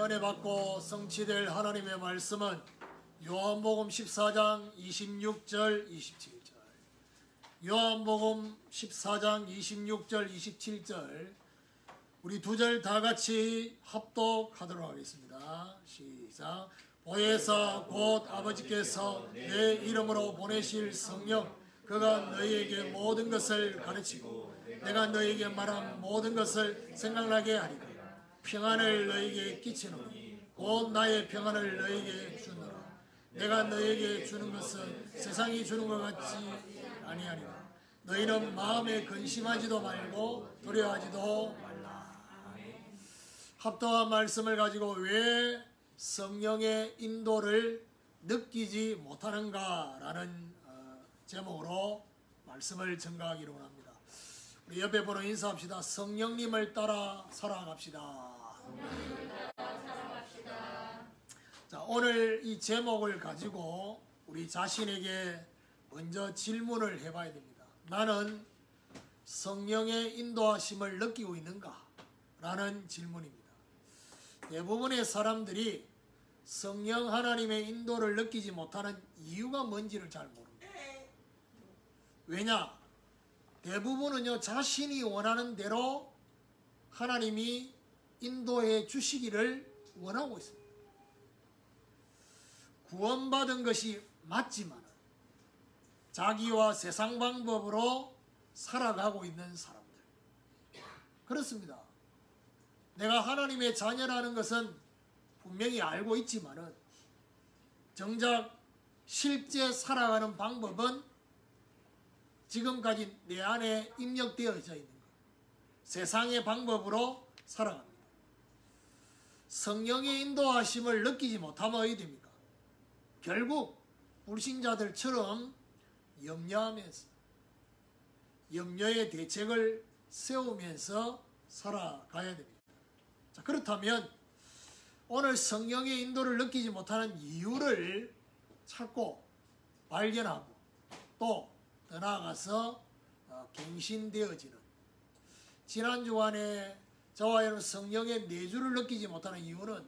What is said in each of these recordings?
은혜 받고 성취될 하나님의 말씀은 요한복음 14장 26절 27절, 요한복음 14장 26절 27절, 우리 두 절 다 같이 합독하도록 하겠습니다. 시작. 보혜사 곧 아버지께서 내 이름으로 보내실 성령, 그가 너희에게 모든 것을 가르치고 내가 너희에게 말한 모든 것을 생각나게 하리라. 평안을 너희에게 끼치노니 곧 나의 평안을 너희에게 주노라. 내가 너희에게 주는 것은 세상이 주는 것 같지 아니하리라. 너희는 마음에 근심하지도 말고 두려워하지도 말라. 합당한 말씀을 가지고 왜 성령의 인도를 느끼지 못하는가라는 제목으로 말씀을 전가하기로 합니다. 우리 옆에 보는 인사합시다. 성령님을 따라 살아갑시다. 자, 오늘 이 제목을 가지고 우리 자신에게 먼저 질문을 해봐야 됩니다. 나는 성령의 인도하심을 느끼고 있는가? 라는 질문입니다. 대부분의 사람들이 성령 하나님의 인도를 느끼지 못하는 이유가 뭔지를 잘 모릅니다. 왜냐? 대부분은요, 자신이 원하는 대로 하나님이 인도해 주시기를 원하고 있습니다. 구원받은 것이 맞지만 자기와 세상 방법으로 살아가고 있는 사람들. 그렇습니다. 내가 하나님의 자녀라는 것은 분명히 알고 있지만은 정작 실제 살아가는 방법은 지금까지 내 안에 입력되어져 있는 것. 세상의 방법으로 살아갑니다. 성령의 인도하심을 느끼지 못하면 어떻게 됩니까? 결국 불신자들처럼 염려하면서 염려의 대책을 세우면서 살아가야 됩니다. 자, 그렇다면 오늘 성령의 인도를 느끼지 못하는 이유를 찾고 발견하고 또 더 나아가서 갱신되어지는, 지난 주간에 저와 여러분 성령의 내주를 느끼지 못하는 이유는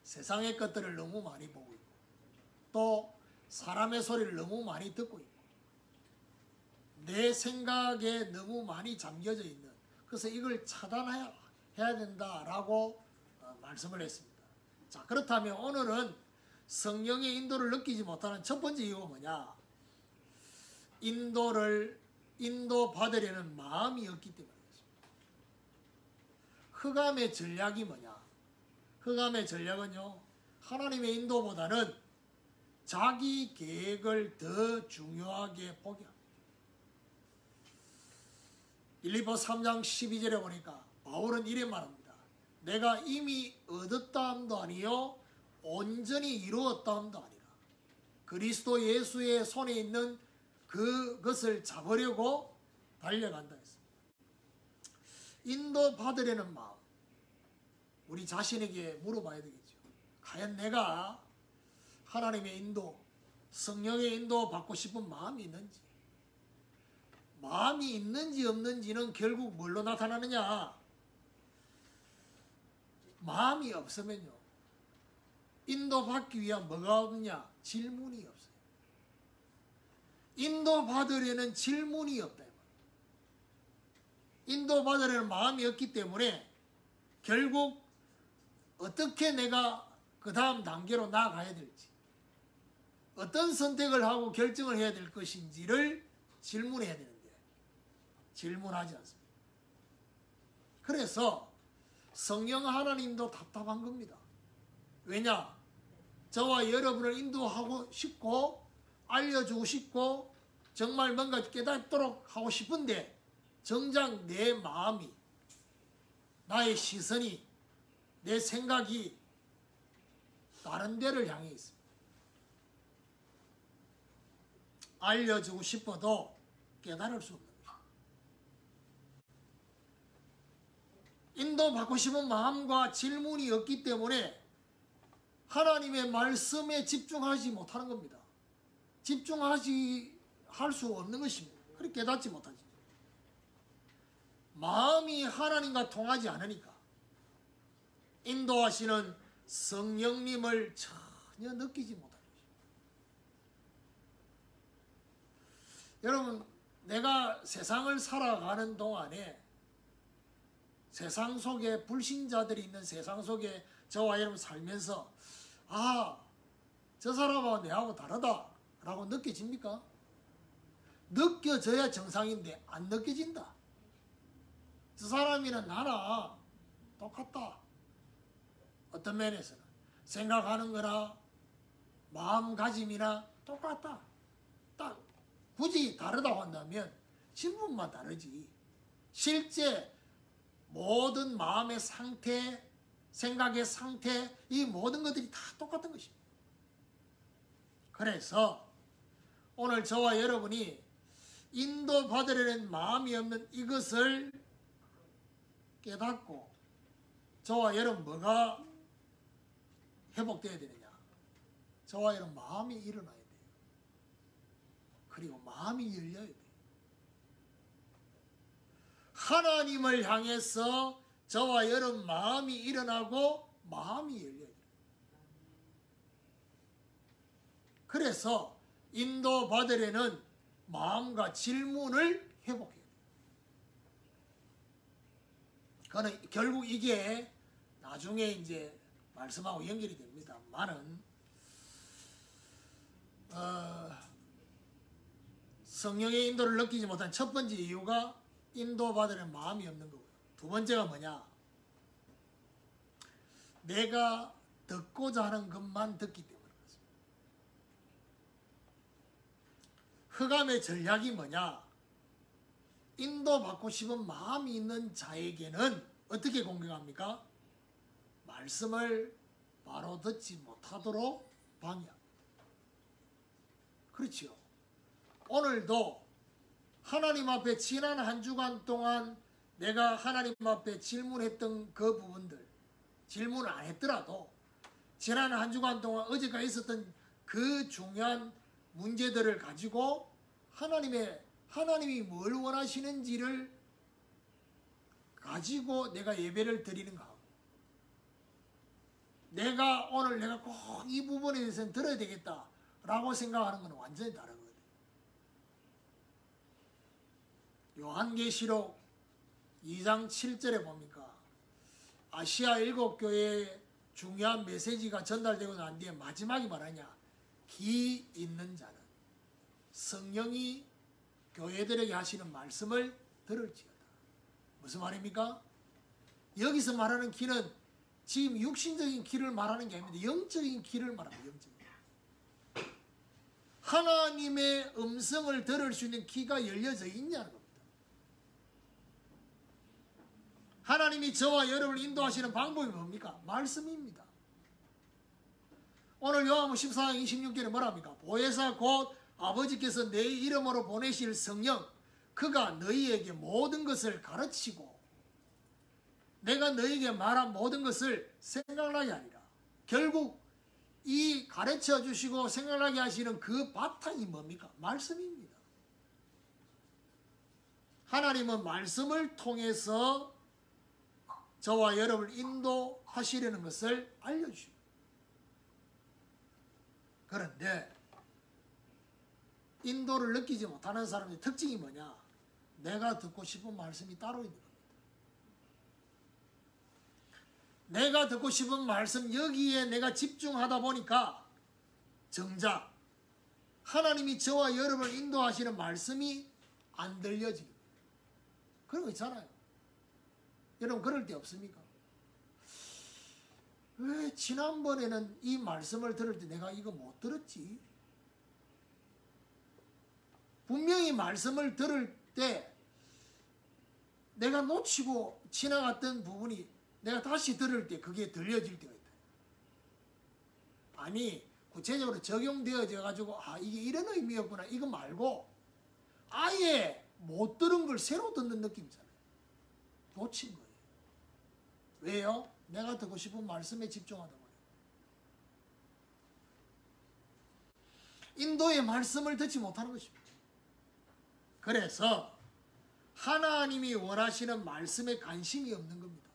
세상의 것들을 너무 많이 보고 있고 또 사람의 소리를 너무 많이 듣고 있고 내 생각에 너무 많이 잠겨져 있는, 그래서 이걸 차단해야 된다라고 말씀을 했습니다. 자, 그렇다면 오늘은 성령의 인도를 느끼지 못하는 첫 번째 이유가 뭐냐? 인도받으려는 마음이 없기 때문이죠. 흑암의 전략이 뭐냐? 흑암의 전략은요, 하나님의 인도보다는 자기 계획을 더 중요하게 보게 합니다. 빌립보 3장 12절에 보니까 바울은 이래 말합니다. 내가 이미 얻었다 함도 아니요 온전히 이루었다 함도 아니라 그리스도 예수의 손에 있는 그것을 잡으려고 달려간다 했습니다. 인도받으려는 마음, 우리 자신에게 물어봐야 되겠죠. 과연 내가 하나님의 인도, 성령의 인도 받고 싶은 마음이 있는지, 마음이 있는지 없는지는 결국 뭘로 나타나느냐? 마음이 없으면요, 인도받기 위한 뭐가 없냐? 질문이 없어요. 인도받으려는 질문이 없다. 인도받으려는 마음이 없기 때문에 결국 어떻게 내가 그 다음 단계로 나아가야 될지, 어떤 선택을 하고 결정을 해야 될 것인지를 질문해야 되는데 질문하지 않습니다. 그래서 성령 하나님도 답답한 겁니다. 왜냐? 저와 여러분을 인도하고 싶고 알려주고 싶고 정말 뭔가 깨닫도록 하고 싶은데 정작 내 마음이, 나의 시선이, 내 생각이 다른 데를 향해 있습니다. 알려주고 싶어도 깨달을 수 없는 거예요. 인도받고 싶은 마음과 질문이 없기 때문에 하나님의 말씀에 집중하지 못하는 겁니다. 할 수 없는 것입니다. 그렇게 깨닫지 못하지. 마음이 하나님과 통하지 않으니까 인도하시는 성령님을 전혀 느끼지 못하는 것입니다. 여러분, 내가 세상을 살아가는 동안에 세상 속에 불신자들이 있는 세상 속에 저와 여러분 살면서 저 사람하고 내하고 다르다라고 느껴집니까? 느껴져야 정상인데 안 느껴진다. 저 사람이나 나나 똑같다. 어떤 면에서는 생각하는 거나 마음가짐이나 똑같다. 딱 굳이 다르다고 한다면 신분만 다르지. 실제 모든 마음의 상태, 생각의 상태, 이 모든 것들이 다 똑같은 것입니다. 그래서 오늘 저와 여러분이 인도받으려는 마음이 없는 이것을 깨닫고 저와 여러분 뭐가 회복되어야 되느냐. 저와 여러분 마음이 일어나야 돼요. 그리고 마음이 열려야 돼요. 하나님을 향해서 저와 여러분 마음이 일어나고 마음이 열려야 돼요. 그래서 인도받으려는 마음과 질문을 회복해야 돼요. 그거는 결국 이게 나중에 이제 말씀하고 연결이 됩니다만은 성령의 인도를 느끼지 못한 첫 번째 이유가 인도받으려는 마음이 없는 거고요. 두 번째가 뭐냐? 내가 듣고자 하는 것만 듣기 때문에 그렇습니다. 흑암의 전략이 뭐냐? 인도받고 싶은 마음이 있는 자에게는 어떻게 공격합니까? 말씀을 바로 듣지 못하도록 방해합니다. 그렇지요. 오늘도 하나님 앞에 지난 한 주간 동안 내가 하나님 앞에 질문했던 그 부분들, 질문을 안 했더라도 지난 한 주간 동안 어제까지 있었던 그 중요한 문제들을 가지고 하나님이 뭘 원하시는지를 가지고 내가 예배를 드리는 거하고, 오늘 내가 꼭 이 부분에 대해서는 들어야 되겠다라고 생각하는 건 완전히 다르거든요. 요한계시록 2장 7절에 보니까 아시아 7교회의 중요한 메시지가 전달되고 난 뒤에 마지막에 말하냐? 귀 있는 자는 성령이 교회들에게 하시는 말씀을 들을지어다. 무슨 말입니까? 여기서 말하는 귀는 지금 육신적인 귀를 말하는 게 아닙니다. 영적인 귀를 말합니다. 영적인. 하나님의 음성을 들을 수 있는 귀가 열려져 있냐는 겁니다. 하나님이 저와 여러분을 인도하시는 방법이 뭡니까? 말씀입니다. 오늘 요한복음 14장 26절에 뭐랍니까? 보혜사 곧 아버지께서 내 이름으로 보내실 성령, 그가 너희에게 모든 것을 가르치고 내가 너희에게 말한 모든 것을 생각나게 하리라. 결국 이 가르쳐 주시고 생각나게 하시는 그 바탕이 뭡니까? 말씀입니다. 하나님은 말씀을 통해서 저와 여러분을 인도하시려는 것을 알려주십니다. 그런데 인도를 느끼지 못하는 사람의 특징이 뭐냐? 내가 듣고 싶은 말씀이 따로 있는 겁니다. 내가 듣고 싶은 말씀, 여기에 내가 집중하다 보니까 정작 하나님이 저와 여러분을 인도하시는 말씀이 안 들려집니다. 그런 거 있잖아요. 여러분 그럴 때 없습니까? 왜 지난번에는 이 말씀을 들을 때 내가 이거 못 들었지? 분명히 말씀을 들을 때 내가 놓치고 지나갔던 부분이 내가 다시 들을 때 그게 들려질 때가 있다. 아니 구체적으로 적용되어져 가지고 이게 이런 의미였구나 이거 말고 아예 못 들은 걸 새로 듣는 느낌이잖아요. 놓친 거예요. 왜요? 내가 듣고 싶은 말씀에 집중하다 보니 인도의 말씀을 듣지 못하는 것입니다. 그래서 하나님이 원하시는 말씀에 관심이 없는 겁니다.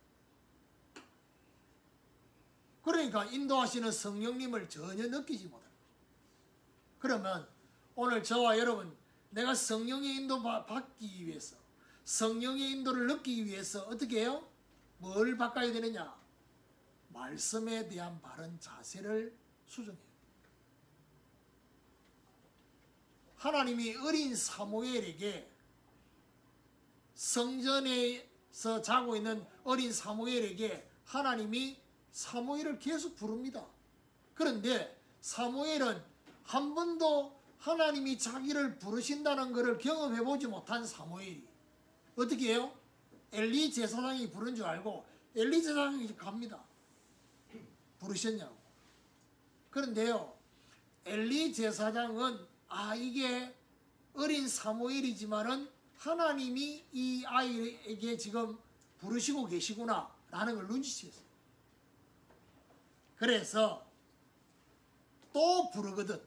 그러니까 인도하시는 성령님을 전혀 느끼지 못합니다. 그러면 오늘 저와 여러분, 내가 성령의 인도 받기 위해서, 성령의 인도를 느끼기 위해서 어떻게 해요? 뭘 바꿔야 되느냐? 말씀에 대한 바른 자세를 수정해요. 하나님이 어린 사무엘에게, 성전에서 자고 있는 어린 사무엘에게 하나님이 사무엘을 계속 부릅니다. 그런데 사무엘은 한 번도 하나님이 자기를 부르신다는 것을 경험해보지 못한 사무엘이 어떻게 해요? 엘리 제사장이 부른 줄 알고 엘리 제사장이 갑니다. 부르셨냐고. 그런데요, 엘리 제사장은 이게 어린 사무엘이지만은 하나님이 이 아이에게 지금 부르시고 계시구나 라는 걸 눈치챘어요. 그래서 또 부르거든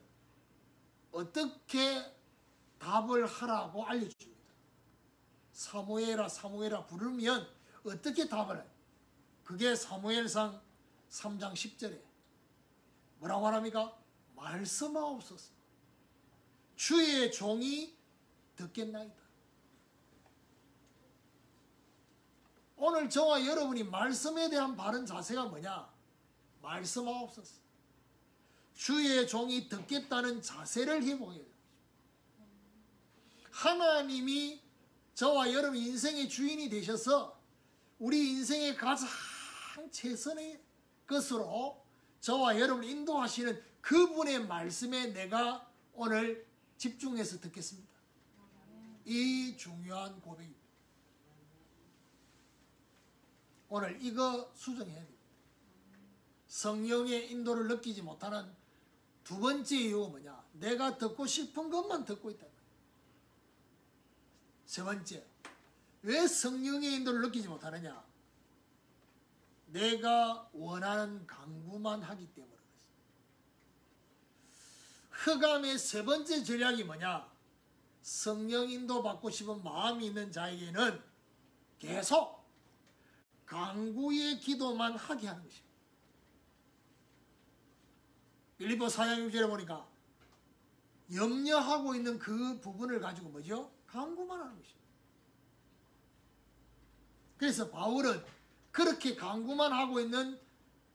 어떻게 답을 하라고 알려줍니다. 사무엘아 사무엘아 부르면 어떻게 답을 해요? 그게 사무엘상 3장 10절에 뭐라고 말합니까? 말씀하옵소서. 주의 종이 듣겠나이다. 오늘 저와 여러분이 말씀에 대한 바른 자세가 뭐냐? 말씀하옵소서. 주의 종이 듣겠다는 자세를 회복해야 됩니다. 하나님이 저와 여러분 인생의 주인이 되셔서 우리 인생의 가장 최선의 것으로 저와 여러분을 인도하시는 그분의 말씀에 내가 오늘 집중해서 듣겠습니다. 이 중요한 고백입니다. 오늘 이거 수정해야 됩니다. 성령의 인도를 느끼지 못하는 두 번째 이유가 뭐냐? 내가 듣고 싶은 것만 듣고 있다. 세 번째, 왜 성령의 인도를 느끼지 못하느냐? 내가 원하는 강구만 하기 때문에 그렇습니다. 흑암의 세 번째 전략이 뭐냐? 성령 인도 받고 싶은 마음이 있는 자에게는 계속 강구의 기도만 하게 하는 것입니다. 빌립보 4장 6절에 보니까 염려하고 있는 그 부분을 가지고 뭐죠? 강구만 하는 것입니다. 그래서 바울은 그렇게 강구만 하고 있는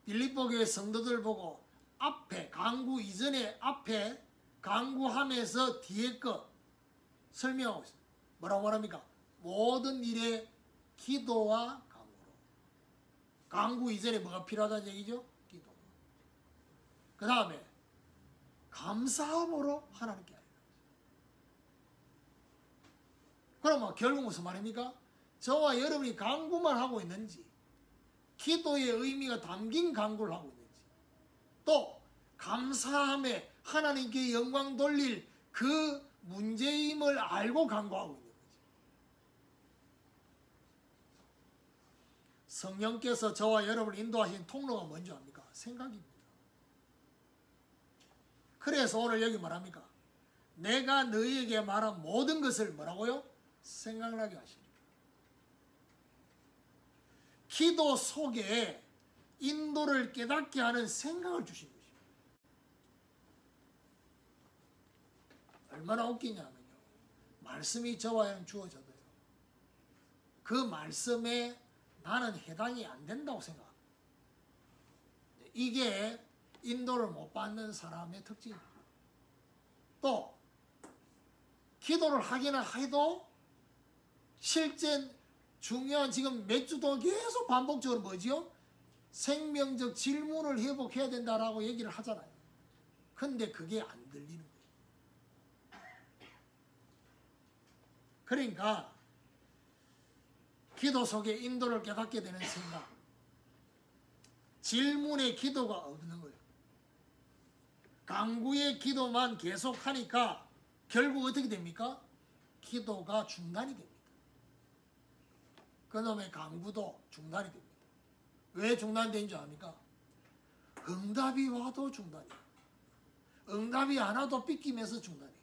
빌립보 교회 성도들 보고 앞에 강구 이전에 앞에 강구하면서 뒤에 거 설명하고 있어요. 뭐라고 말합니까? 모든 일에 기도와 강구로. 강구 이전에 뭐가 필요하다는 얘기죠? 기도. 그 다음에 감사함으로 하나님께 하리라. 그러면 결국 무슨 말입니까? 저와 여러분이 강구만 하고 있는지, 기도의 의미가 담긴 강구를 하고 있는지, 또 감사함에 하나님께 영광 돌릴 그 문제임을 알고 강구하고 있는 거지. 성령께서 저와 여러분을 인도하신 통로가 뭔지 압니까? 생각입니다. 그래서 오늘 여기 말합니까? 내가 너희에게 말한 모든 것을 뭐라고요? 생각나게 하십니다. 기도 속에 인도를 깨닫게 하는 생각을 주신 것입니다. 얼마나 웃기냐면요. 말씀이 저와 여러분 주어져도요. 그 말씀에 나는 해당이 안 된다고 생각합니다. 이게 인도를 못 받는 사람의 특징입니다. 또 기도를 하기는 해도 실제 중요한 지금 몇 주 동안 계속 반복적으로 뭐지요? 생명적 질문을 회복해야 된다라고 얘기를 하잖아요. 근데 그게 안 들리는 거예요. 그러니까 기도 속에 인도를 깨닫게 되는 생각, 질문의 기도가 없는 거예요. 강구의 기도만 계속 하니까 결국 어떻게 됩니까? 기도가 중단이 됩니다. 그놈의 강구도 중단이 됩니다. 왜 중단된 줄 압니까? 응답이 와도 중단이에요. 응답이 안 와도 삐끼면서 중단이에요.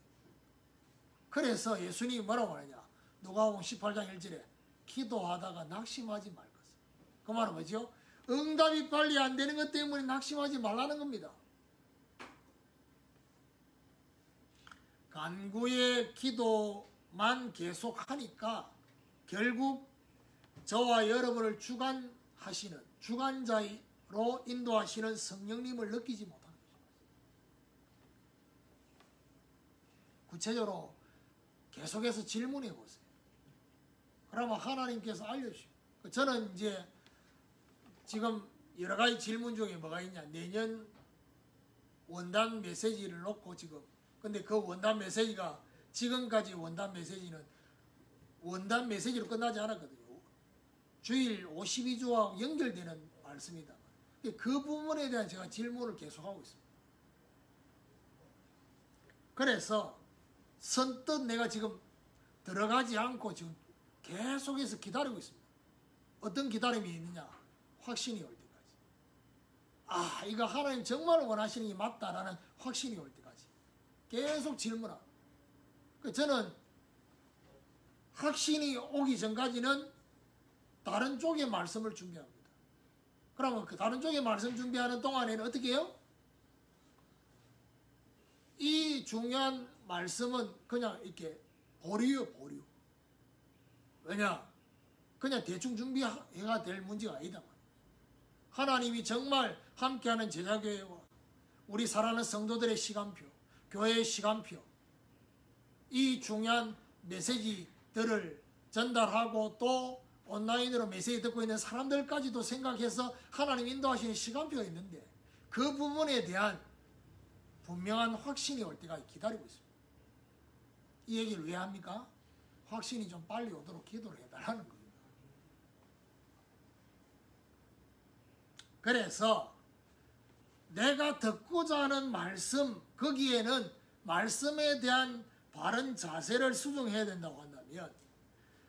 그래서 예수님이 뭐라고 하느냐? 누가복음 18장 1절에 기도하다가 낙심하지 말 것을. 그 말은 뭐죠? 응답이 빨리 안 되는 것 때문에 낙심하지 말라는 겁니다. 간구의 기도만 계속하니까 결국 저와 여러분을 주관하시는, 주관자로 인도하시는 성령님을 느끼지 못하는 거죠. 구체적으로 계속해서 질문해 보세요. 그러면 하나님께서 알려주시고, 저는 이제 지금 여러 가지 질문 중에 뭐가 있냐, 내년 원단 메시지를 놓고 지금, 근데 그 원단 메시지가 지금까지 원단 메시지는 원단 메시지로 끝나지 않았거든요. 주일 52주와 연결되는 말씀이다. 그 부분에 대한 제가 질문을 계속하고 있습니다. 그래서 선뜻 내가 지금 들어가지 않고 지금 계속해서 기다리고 있습니다. 어떤 기다림이 있느냐? 확신이 올 때까지. 아, 이거 하나님 정말 원하시는 게 맞다라는 확신이 올 때까지 계속 질문하고, 저는 확신이 오기 전까지는 다른 쪽의 말씀을 준비합니다. 그러면 그 다른 쪽의 말씀 준비하는 동안에는 어떻게 해요? 이 중요한 말씀은 그냥 이렇게 보류요, 보류. 왜냐? 그냥 대충 준비해가 될 문제가 아니다. 하나님이 정말 함께하는 제자교회와 우리 사랑하는 성도들의 시간표, 교회의 시간표, 이 중요한 메시지들을 전달하고 또 온라인으로 메시지 듣고 있는 사람들까지도 생각해서 하나님 인도하시는 시간표가 있는데, 그 부분에 대한 분명한 확신이 올 때까지 기다리고 있습니다. 이 얘기를 왜 합니까? 확신이 좀 빨리 오도록 기도를 해달라는 겁니다. 그래서 내가 듣고자 하는 말씀, 거기에는 말씀에 대한 바른 자세를 수정해야 된다고 한다면,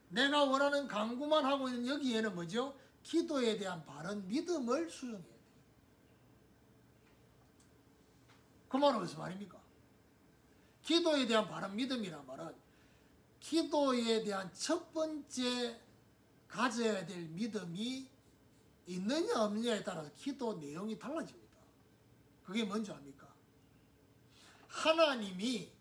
내가 원하는 간구만 하고 있는 여기에는 뭐죠? 기도에 대한 바른 믿음을 수정해야 돼요. 그 말은 무슨 말입니까? 기도에 대한 바른 믿음이란 말은 기도에 대한 첫 번째 가져야 될 믿음이 있느냐 없느냐에 따라서 기도 내용이 달라집니다. 그게 뭔지 압니까? 하나님이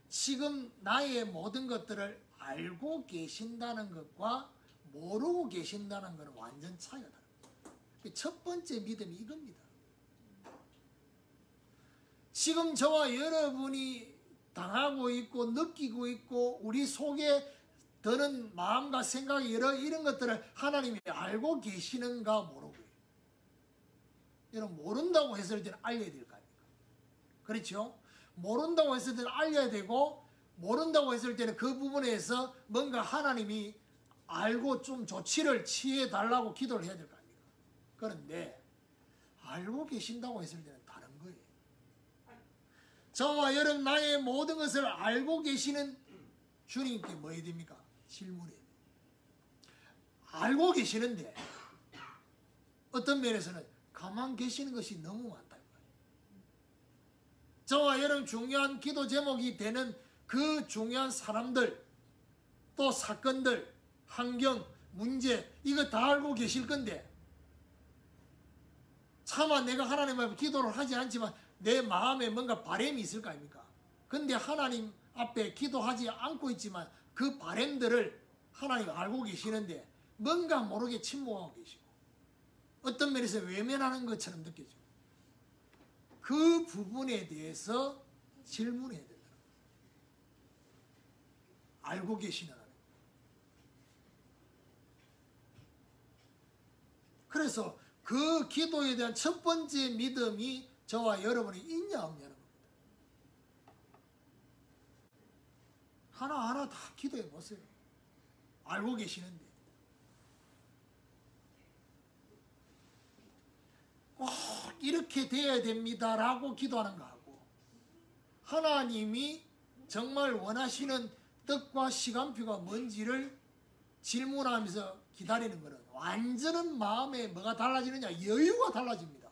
지금 나의 모든 것들을 알고 계신다는 것과 모르고 계신다는 것은 완전 차이가 다릅니다. 첫 번째 믿음이 이겁니다. 지금 저와 여러분이 당하고 있고 느끼고 있고 우리 속에 드는 마음과 생각이 이런 것들을 하나님이 알고 계시는가 모르고요. 여러분, 모른다고 했을 때는 알려야 될 거 아닙니까? 그렇죠? 모른다고 했을 때는 알려야 되고, 모른다고 했을 때는 그 부분에서 뭔가 하나님이 알고 좀 조치를 취해 달라고 기도를 해야 될 거 아닙니까? 그런데 알고 계신다고 했을 때는 다른 거예요. 저와 여러분, 나의 모든 것을 알고 계시는 주님께 뭐 해야 됩니까? 질문해야 돼요. 알고 계시는데 어떤 면에서는 가만 계시는 것이 너무 많다. 저와 여러분 중요한 기도 제목이 되는 그 중요한 사람들, 또 사건들, 환경, 문제, 이거 다 알고 계실 건데, 차마 내가 하나님 앞에 기도를 하지 않지만 내 마음에 뭔가 바람이 있을 거 아닙니까? 근데 하나님 앞에 기도하지 않고 있지만 그 바람들을 하나님 알고 계시는데 뭔가 모르게 침묵하고 계시고, 어떤 면에서 외면하는 것처럼 느껴지고, 그 부분에 대해서 질문해야 된다는 거예요. 알고 계시는 하나님. 그래서 그 기도에 대한 첫 번째 믿음이 저와 여러분이 있냐 없냐는 겁니다. 하나하나 다 기도해 보세요. 알고 계시는데. 꼭 이렇게 돼야 됩니다라고 기도하는 거하고, 하나님이 정말 원하시는 뜻과 시간표가 뭔지를 질문하면서 기다리는 것은 완전한 마음에 뭐가 달라지느냐? 여유가 달라집니다.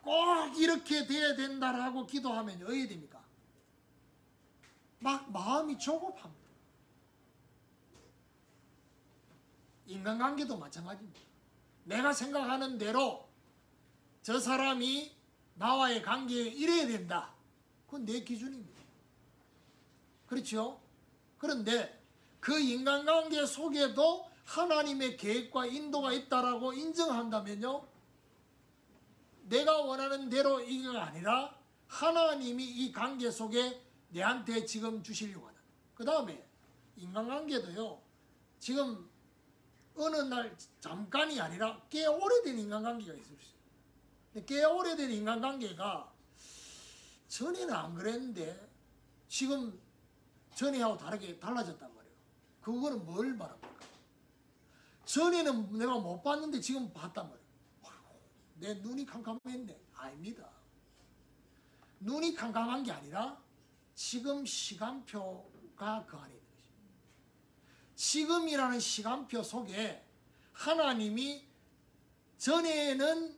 꼭 이렇게 돼야 된다라고 기도하면 어떻게 됩니까? 막 마음이 조급합니다. 인간관계도 마찬가지입니다. 내가 생각하는 대로 저 사람이 나와의 관계에 이래야 된다. 그건 내 기준입니다. 그렇죠? 그런데 그 인간관계 속에도 하나님의 계획과 인도가 있다라고 인정한다면요, 내가 원하는 대로 이거가 아니라 하나님이 이 관계 속에 내한테 지금 주시려고 하는. 그 다음에 인간관계도요, 지금 어느 날 잠깐이 아니라 꽤 오래된 인간관계가 있을 수 있어요. 근데 꽤 오래된 인간관계가 전에는 안 그랬는데 지금 전에하고 다르게 달라졌단 말이에요. 그거는 뭘 말합니까? 전에는 내가 못 봤는데 지금 봤단 말이에요. 내 눈이 캄캄했네. 아닙니다. 눈이 캄캄한 게 아니라 지금 시간표가 그 안에 있는 것입니다. 지금이라는 시간표 속에 하나님이 전에는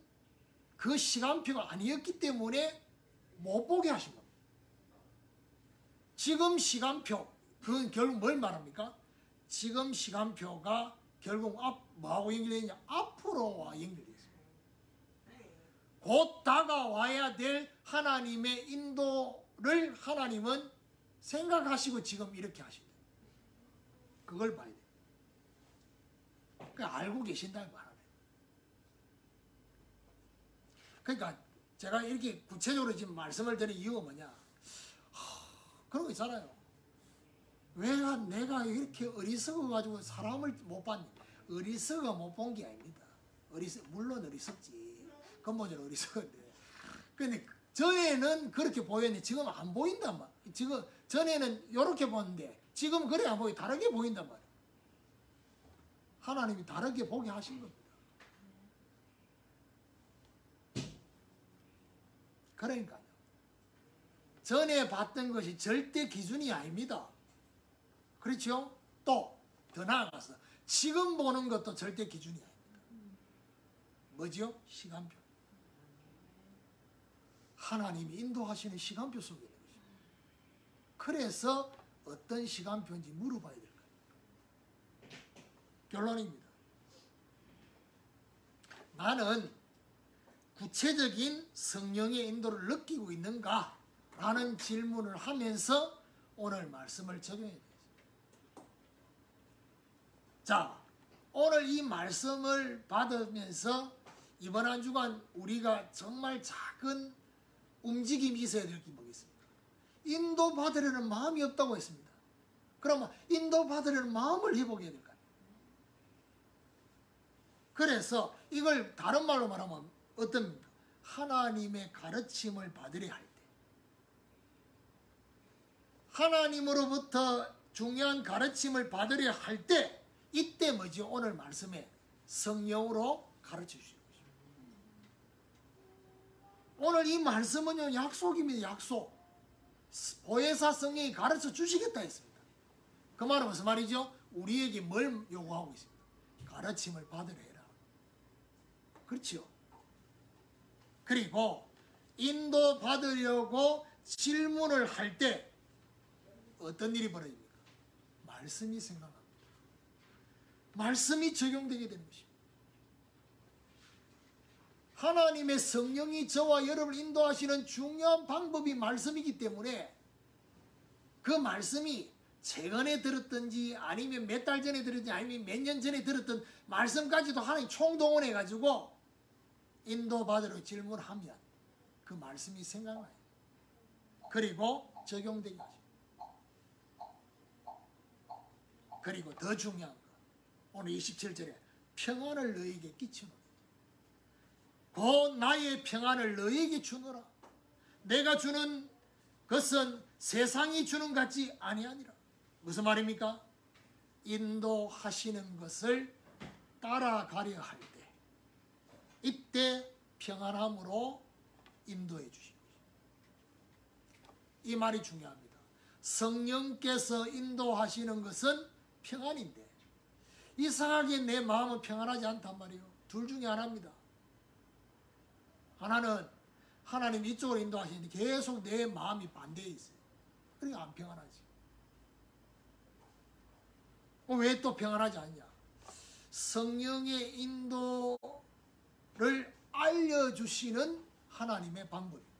그 시간표가 아니었기 때문에 못 보게 하신 겁니다. 지금 시간표, 그건 결국 뭘 말합니까? 지금 시간표가 결국 뭐하고 연결되어 있냐? 앞으로와 연결되어 있습니다. 곧 다가와야 될 하나님의 인도를 하나님은 생각하시고 지금 이렇게 하신다. 그걸 봐야 돼요. 그러니까 알고 계신다는 말 하네. 그러니까 제가 이렇게 구체적으로 지금 말씀을 드리는 이유가 뭐냐? 그런 거 있잖아요. 왜 내가 이렇게 어리석어가지고 사람을 못 봤니? 어리석어 못 본 게 아닙니다. 물론 어리석지. 근본적으로 어리석은데. 근데 전에는 그렇게 보였는데 지금 안 보인단 말이야. 지금 전에는 이렇게 보는데 지금 그래 안 보여. 다르게 보인단 말이야. 하나님이 다르게 보게 하신 겁니다. 그러니까요. 전에 봤던 것이 절대 기준이 아닙니다. 그렇죠? 또 더 나아가서 지금 보는 것도 절대 기준이 아닙니다. 뭐지요? 시간표. 하나님이 인도하시는 시간표 속에 있는 것입니다. 그래서 어떤 시간표인지 물어봐야 될 거예요. 결론입니다. 나는 구체적인 성령의 인도를 느끼고 있는가? 라는 질문을 하면서 오늘 말씀을 적용해야 되겠습니다. 자, 오늘 이 말씀을 받으면서 이번 한 주간 우리가 정말 작은 움직임이 있어야 될 게 뭐겠습니까? 인도받으려는 마음이 없다고 했습니다. 그러면 인도받으려는 마음을 회복해야 될 거 아니에요. 그래서 이걸 다른 말로 말하면 어떤 하나님의 가르침을 받으려 할 때, 하나님으로부터 중요한 가르침을 받으려 할 때, 이때 뭐죠? 오늘 말씀에 성령으로 가르쳐 주시는 것입니다. 오늘 이 말씀은요, 약속입니다. 약속. 보혜사 성령이 가르쳐 주시겠다 했습니다. 그 말은 무슨 말이죠? 우리에게 뭘 요구하고 있습니다? 가르침을 받으라 해라. 그렇죠? 그리고 인도 받으려고 질문을 할 때 어떤 일이 벌어집니까? 말씀이 생각납니다. 말씀이 적용되게 되는 것입니다. 하나님의 성령이 저와 여러분을 인도하시는 중요한 방법이 말씀이기 때문에 그 말씀이 최근에 들었든지 아니면 몇 달 전에 들었든지 아니면 몇 년 전에 들었던 말씀까지도 하나님 총동원해가지고 인도받으러 질문하면 그 말씀이 생각나요. 그리고 적용되게 하죠. 그리고 더 중요한 거, 오늘 27절에 평안을 너에게 끼치노라. 곧 나의 평안을 너에게 주노라. 내가 주는 것은 세상이 주는 같지 아니하니라. 무슨 말입니까? 인도하시는 것을 따라가려 할 때, 이때 평안함으로 인도해 주시는 것입니다. 이 말이 중요합니다. 성령께서 인도하시는 것은 평안인데 이상하게 내 마음은 평안하지 않단 말이에요. 둘 중에 하나입니다. 하나는 하나님 이쪽으로 인도하시는데 계속 내 마음이 반대에 있어요. 그러니까 안 평안하지. 왜 또 평안하지 않냐? 성령의 인도 주시는 하나님의 방법입니다.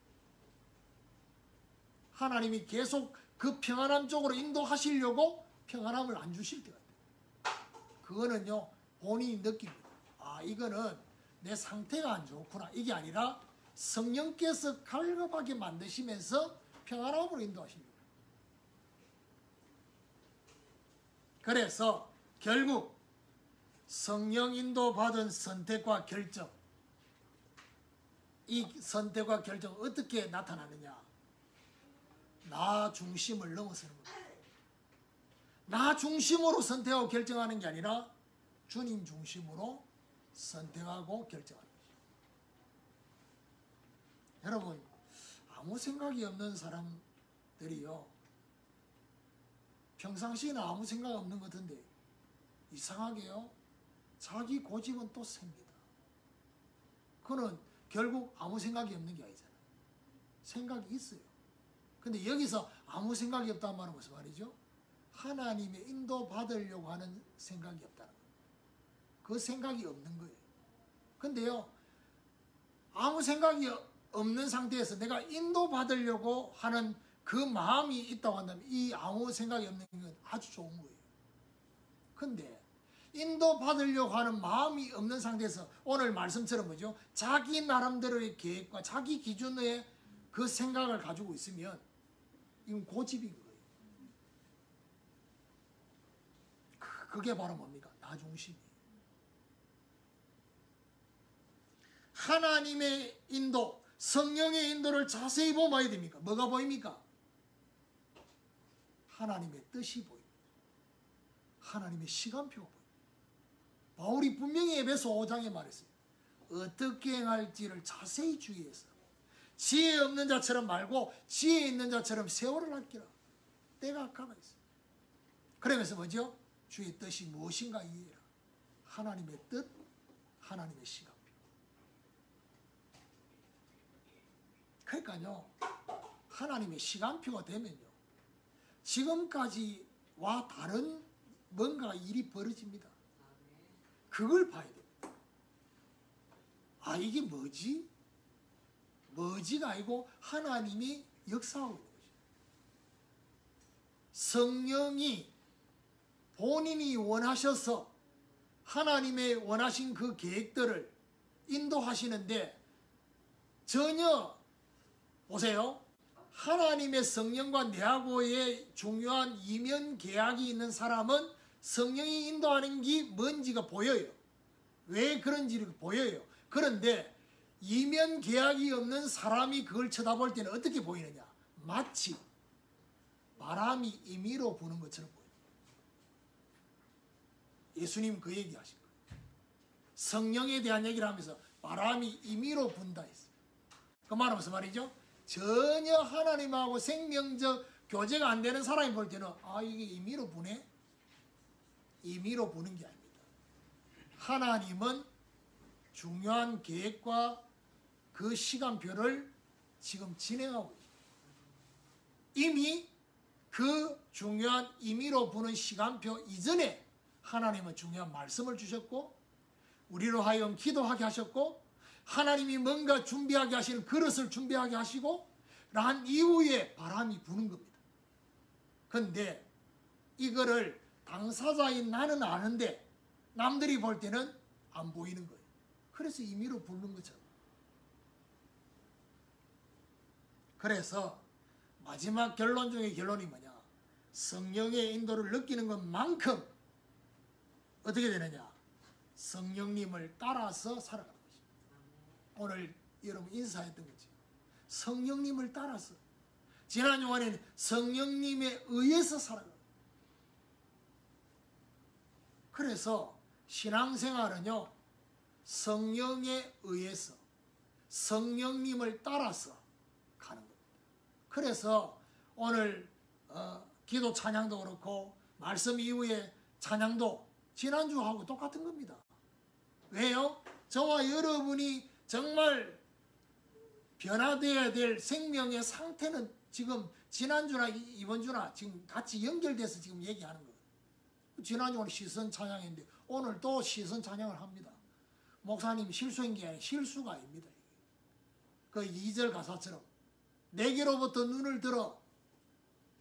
하나님이 계속 그 평안함 쪽으로 인도하시려고 평안함을 안 주실 때가 있어요. 그거는요, 본인이 느낍니다. 아, 이거는 내 상태가 안 좋구나. 이게 아니라 성령께서 갈급하게 만드시면서 평안함으로 인도하십니다. 그래서 결국 성령 인도 받은 선택과 결정, 이 선택과 결정은 어떻게 나타나느냐? 나 중심을 넘어서는 겁니다. 나 중심으로 선택하고 결정하는 게 아니라 주님 중심으로 선택하고 결정하는 것이죠. 여러분, 아무 생각이 없는 사람들이요, 평상시에는 아무 생각 없는 것 같은데 이상하게요, 자기 고집은 또 셉니다. 그는 결국 아무 생각이 없는 게 아니잖아요. 생각이 있어요. 근데 여기서 아무 생각이 없다는 말은 무슨 말이죠? 하나님의 인도 받으려고 하는 생각이 없다는 거예요. 그 생각이 없는 거예요. 근데요, 아무 생각이 없는 상태에서 내가 인도 받으려고 하는 그 마음이 있다고 한다면 이 아무 생각이 없는 건 아주 좋은 거예요. 근데 인도 받으려고 하는 마음이 없는 상태에서 오늘 말씀처럼 뭐죠? 자기 나름대로의 계획과 자기 기준의 그 생각을 가지고 있으면 이건 고집인 거예요. 그게 바로 뭡니까? 나 중심이에요. 하나님의 인도, 성령의 인도를 자세히 보면 됩니까? 뭐가 보입니까? 하나님의 뜻이 보입니다. 하나님의 시간표가 보입니다. 바울이 분명히 에베소 5장에 말했어요. 어떻게 행할지를 자세히 주의해서 지혜 없는 자처럼 말고 지혜 있는 자처럼 세월을 아끼라. 때가 가가 있어요. 그러면서 뭐죠? 주의 뜻이 무엇인가 이해해라. 하나님의 뜻, 하나님의 시간표. 그러니까요, 하나님의 시간표가 되면요, 지금까지와 다른 뭔가 일이 벌어집니다. 그걸 봐야 됩니다. 아, 이게 뭐지? 뭐지가 아니고 하나님이 역사하고 있는 것이죠. 성령이 본인이 원하셔서 하나님의 원하신 그 계획들을 인도하시는데 전혀 보세요. 하나님의 성령과 내하고의 중요한 이면 계약이 있는 사람은 성령이 인도하는 게 뭔지가 보여요. 왜 그런지가 보여요. 그런데 이면 계약이 없는 사람이 그걸 쳐다볼 때는 어떻게 보이느냐? 마치 바람이 임의로 부는 것처럼 보여요. 예수님 그 얘기 하신 거예요. 성령에 대한 얘기를 하면서 바람이 임의로 분다 했어요. 그 말은 무슨 말이죠? 전혀 하나님하고 생명적 교제가 안 되는 사람이 볼 때는 아, 이게 임의로 부네? 임의로 부는 게 아닙니다. 하나님은 중요한 계획과 그 시간표를 지금 진행하고 있습니다. 이미 그 중요한 임의로 부는 시간표 이전에 하나님은 중요한 말씀을 주셨고 우리로 하여금 기도하게 하셨고 하나님이 뭔가 준비하게 하시는 그릇을 준비하게 하시고 난 이후에 바람이 부는 겁니다. 그런데 이거를 당사자인 나는 아는데 남들이 볼 때는 안 보이는 거예요. 그래서 임의로 부르는 것처럼. 그래서 마지막 결론 중에 결론이 뭐냐? 성령의 인도를 느끼는 것만큼 어떻게 되느냐? 성령님을 따라서 살아가는 것입니다. 오늘 여러분 인사했던 거죠. 성령님을 따라서. 지난 요한에는 성령님에 의해서 살아가는 거예요. 그래서 신앙생활은요, 성령에 의해서 성령님을 따라서 가는 겁니다. 그래서 오늘 기도 찬양도 그렇고 말씀 이후에 찬양도 지난주하고 똑같은 겁니다. 왜요? 저와 여러분이 정말 변화되어야 될 생명의 상태는 지금 지난주나 이번주나 지금 같이 연결돼서 지금 얘기하는 거예요. 지난주 오늘 시선 찬양인데 오늘 또 시선 찬양을 합니다. 목사님 실수인 게 아니라 실수가 아닙니다. 그 2절 가사처럼 내게로부터 눈을 들어.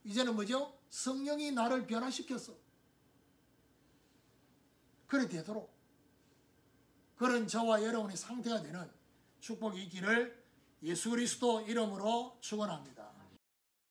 이제는 뭐죠? 성령이 나를 변화시켰어. 그래 되도록 그런 저와 여러분의 상태가 되는 축복이 있기를 예수 그리스도 이름으로 축원합니다.